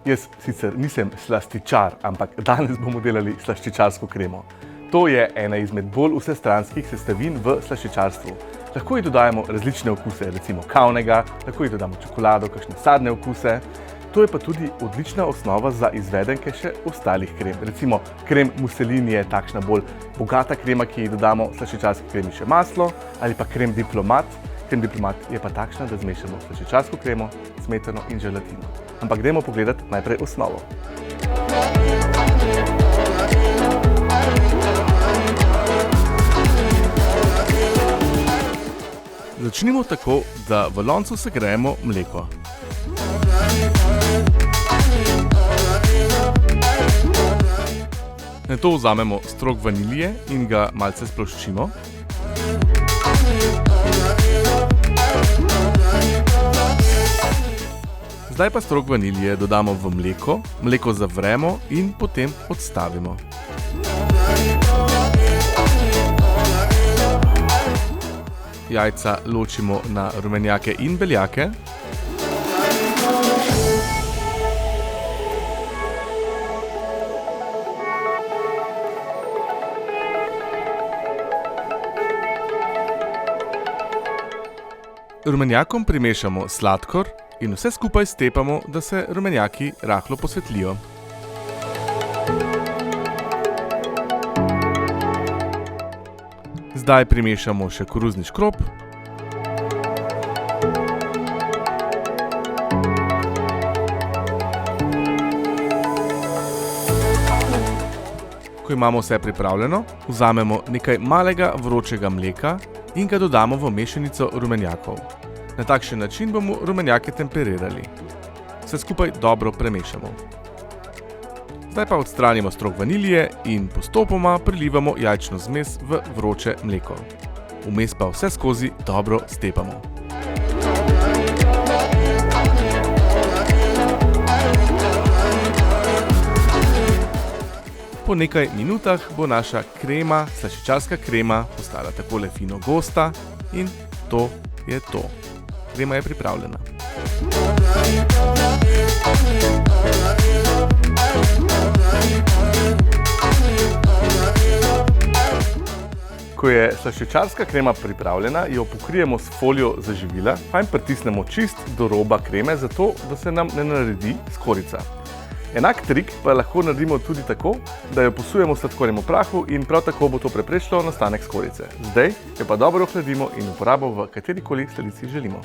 Jaz sicer nisem slaščičar, ampak danes bomo delali slaščičarsko kremo. To je ena izmed bolj vsestranskih sestavin v slaščičarstvu. Lahko ji dodajamo različne okuse, recimo kavnega, lahko ji dodamo čokolado, kakšne sadne okuse. To je pa tudi odlična osnova za izvedenke še ostalih krem. Recimo krem muselin je takšna bolj bogata krema, ki ji dodamo slaščičarski kremi še maslo, ali pa krem diplomat. Krem diplomat je pa takšna, da zmešamo slaščičarsko kremo, smetano in želatino. Ampak dajmo pogledati najprej osnovo. Začnimo tako, da v loncu segrejemo mleko. Nato vzamemo strok vanilije in ga malce sploščimo. Zdaj pa strok vanilije dodamo v mleko, mleko zavremo in potem odstavimo. Jajca ločimo na rumenjake in beljake. Rumenjakom primešamo sladkor in vse skupaj stepamo, da se rumenjaki rahlo posvetlijo. Zdaj primešamo še koruzni škrob. Ko imamo vse pripravljeno, vzamemo nekaj malega vročega mleka in ga dodamo v mešanico rumenjakov. Na takšen način bomo rumenjake temperirali. Vse skupaj dobro premešamo. Zdaj pa odstranimo strok vanilije in postopoma prilivamo jajčno zmes v vroče mleko. Vmes pa vse skozi dobro stepamo. Po nekaj minutah bo naša krema, slaščičarska krema, postala takole fino gosta in to je to. Krema je pripravljena. Ko je slaščičarska krema pripravljena, jo pokrijemo s folijo za živila, fajn pritisnemo čist do roba kreme, zato da se nam ne naredi skorjica. Enak trik pa lahko naredimo tudi tako, da jo posujemo v sladkorjem prahu in prav tako bo to preprečilo nastanek skorjice. Zdaj jo pa dobro ohladimo in uporabo v katerikoli sladici želimo.